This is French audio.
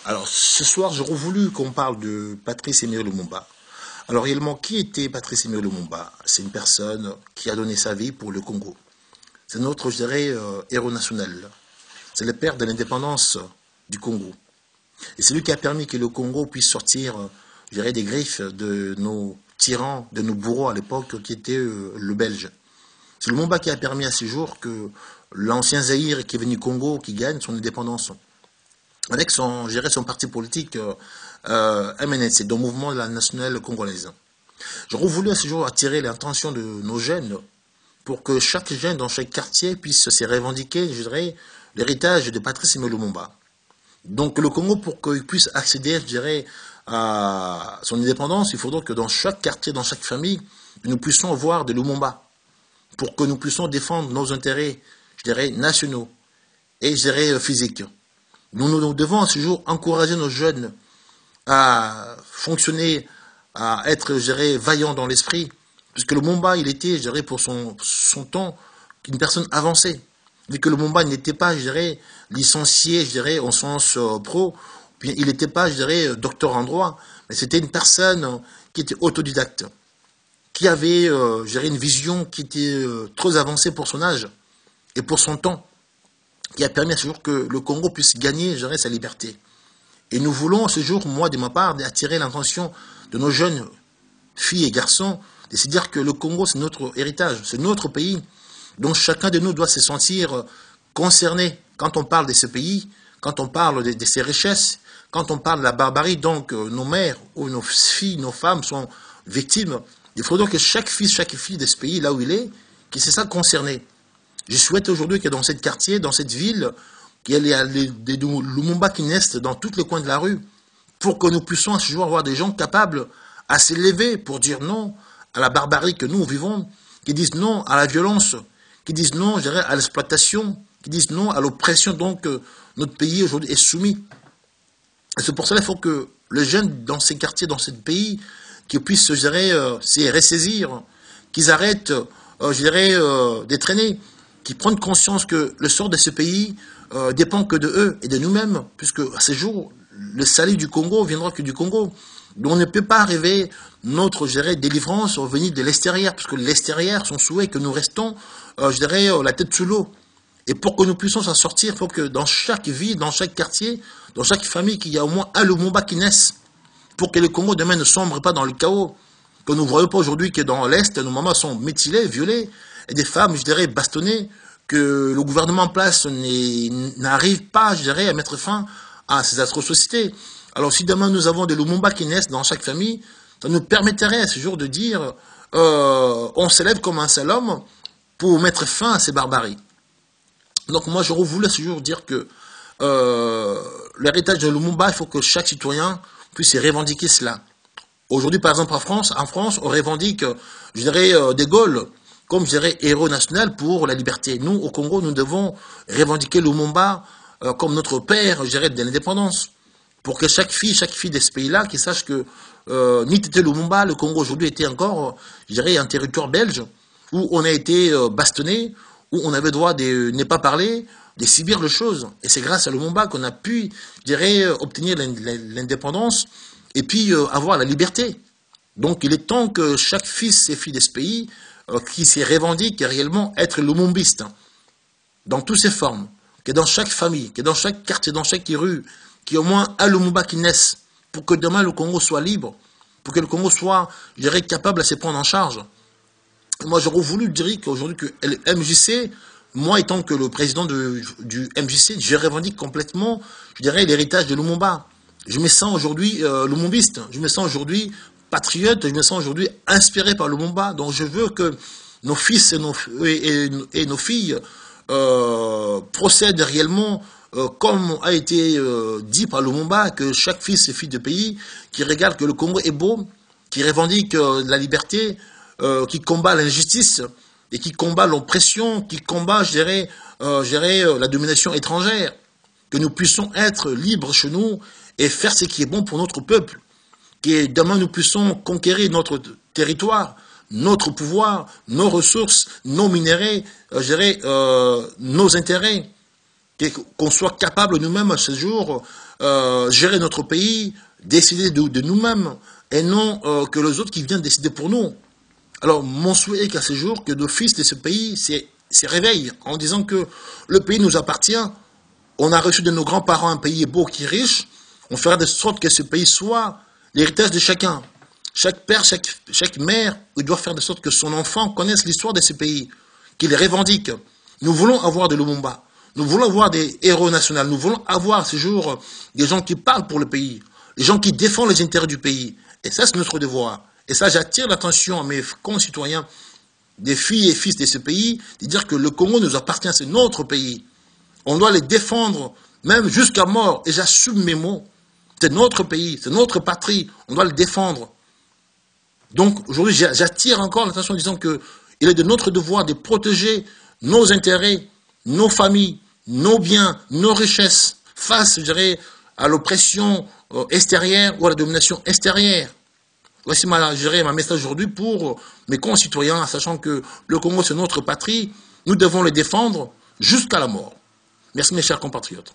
Alors, ce soir, j'aurais voulu qu'on parle de Patrice Emery Lumumba. Alors, réellement, qui était Patrice Emery Lumumba? C'est une personne qui a donné sa vie pour le Congo. C'est notre, je dirais, héros national. C'est le père de l'indépendance du Congo. Et c'est lui qui a permis que le Congo puisse sortir, je dirais, des griffes de nos tyrans, de nos bourreaux à l'époque, qui étaient le Belge. C'est Lumumba qui a permis à ce jour que l'ancien Zaïre qui est venu au Congo, qui gagne son indépendance. Avec son, je dirais, son parti politique MNC, donc Mouvement de la Nationale Congolaise. J'aurais voulu à ce jour attirer l'attention de nos jeunes pour que chaque jeune dans chaque quartier puisse se revendiquer, je dirais, l'héritage de Patrice Emery Lumumba. Donc le Congo, pour qu'il puisse accéder, je dirais, à son indépendance, il faudra que dans chaque quartier, dans chaque famille, nous puissions voir des Lumumba, pour que nous puissions défendre nos intérêts, je dirais, nationaux et, je dirais, physiques. Nous devons à ce jour encourager nos jeunes à fonctionner, à être, je dirais, vaillants dans l'esprit, puisque le Lumumba, il était, je dirais, pour son temps, une personne avancée. Vu que le Lumumba n'était pas, je dirais, licencié, je dirais, au sens pro, puis il n'était pas, je dirais, docteur en droit, mais c'était une personne qui était autodidacte, qui avait, je dirais, une vision qui était trop avancée pour son âge et pour son temps, qui a permis à ce jour que le Congo puisse gagner, je dirais, sa liberté. Et nous voulons à ce jour, moi de ma part, attirer l'attention de nos jeunes filles et garçons, de se dire que le Congo, c'est notre héritage, c'est notre pays, donc chacun de nous doit se sentir concerné quand on parle de ce pays, quand on parle de ses richesses, quand on parle de la barbarie, donc nos mères ou nos filles, nos femmes sont victimes. Il faudra que chaque fils, chaque fille de ce pays, là où il est, qu'il se sente concerné. Je souhaite aujourd'hui que dans ce quartier, dans cette ville, qu'il y ait des Lumumba qui naissent dans tous les coins de la rue, pour que nous puissions à ce jour avoir des gens capables à s'élever pour dire non à la barbarie que nous vivons, qui disent non à la violence, qui disent non, je dirais, à l'exploitation, qui disent non à l'oppression, donc notre pays aujourd'hui est soumis. Et c'est pour cela qu'il faut que les jeunes dans ces quartiers, dans ce pays, qui puissent, je dirais, s'y ressaisir, qu'ils arrêtent, je dirais, de traîner, qui prennent conscience que le sort de ce pays dépend que de eux et de nous-mêmes, puisque à ce jour, le salut du Congo viendra que du Congo. Donc on ne peut pas rêver notre, je dirais, délivrance venir de l'extérieur, puisque l'extérieur, son souhait est que nous restons, je dirais, la tête sous l'eau. Et pour que nous puissions s'en sortir, il faut que dans chaque ville, dans chaque quartier, dans chaque famille, qu'il y ait au moins un Lumumba qui naisse, pour que le Congo demain ne sombre pas dans le chaos. Que nous ne voyons pas aujourd'hui que dans l'Est, nos mamans sont mutilées, violées, et des femmes, je dirais, bastonnées, que le gouvernement en place n'arrive pas, je dirais, à mettre fin à ces atrocités. Alors si demain nous avons des Lumumba qui naissent dans chaque famille, ça nous permettrait à ce jour de dire on s'élève comme un seul homme pour mettre fin à ces barbaries. Donc moi j'aurais voulu à ce jour dire que l'héritage de Lumumba, il faut que chaque citoyen puisse revendiquer cela. Aujourd'hui par exemple en France on revendique, je dirais, De Gaulle comme, je dirais, héros national pour la liberté. Nous au Congo nous devons revendiquer Lumumba comme notre père, je dirais, de l'indépendance. Pour que chaque fille de ce pays-là, qui sache que ni Tété Lumumba, le Congo aujourd'hui était encore, je dirais, un territoire belge, où on a été bastonné, où on avait le droit de ne pas parler, de subir les choses. Et c'est grâce à Lumumba qu'on a pu, je dirais, obtenir l'indépendance et puis avoir la liberté. Donc il est temps que chaque fils et fille de ce pays, qui se revendique réellement être lumumbiste, dans toutes ses formes, que dans chaque famille, que dans chaque quartier, dans chaque rue, qu'il y ait au moins un Lumumba qui naisse, pour que demain le Congo soit libre, pour que le Congo soit, je dirais, capable de se prendre en charge. Et moi, j'aurais voulu dire qu'aujourd'hui, que le MJC, moi étant que le président du MJC, je revendique complètement, je dirais, l'héritage de Lumumba. Je me sens aujourd'hui lumumbiste, je me sens aujourd'hui patriote, je me sens aujourd'hui inspiré par Lumumba. Donc je veux que nos fils et nos filles procèdent réellement comme a été dit par Lumumba, que chaque fils et fille de pays qui regarde que le Congo est beau, qui revendique la liberté, qui combat l'injustice et qui combat l'oppression, qui combat, je dirais, la domination étrangère, que nous puissions être libres chez nous et faire ce qui est bon pour notre peuple, que demain nous puissions conquérir notre territoire, notre pouvoir, nos ressources, nos minéraux, nos intérêts, qu'on soit capable nous-mêmes à ce jour gérer notre pays, décider de nous-mêmes, et non que les autres qui viennent décider pour nous. Alors, mon souhait est qu'à ce jour, que nos fils de ce pays se réveillent en disant que le pays nous appartient. On a reçu de nos grands-parents un pays beau qui est riche. On fera de sorte que ce pays soit l'héritage de chacun. Chaque père, chaque mère, il doit faire de sorte que son enfant connaisse l'histoire de ce pays, qu'il revendique. Nous voulons avoir de Lumumba. Nous voulons avoir des héros nationaux. Nous voulons avoir à ce jour des gens qui parlent pour le pays, des gens qui défendent les intérêts du pays. Et ça, c'est notre devoir. Et ça, j'attire l'attention à mes concitoyens, des filles et fils de ce pays, de dire que le Congo nous appartient, c'est notre pays. On doit les défendre, même jusqu'à mort. Et j'assume mes mots. C'est notre pays, c'est notre patrie. On doit le défendre. Donc, aujourd'hui, j'attire encore l'attention en disant qu'il est de notre devoir de protéger nos intérêts, nos familles, nos biens, nos richesses, face, je dirais, à l'oppression extérieure ou à la domination extérieure. Voici ma message aujourd'hui pour mes concitoyens, sachant que le Congo, c'est notre patrie. Nous devons le défendre jusqu'à la mort. Merci mes chers compatriotes.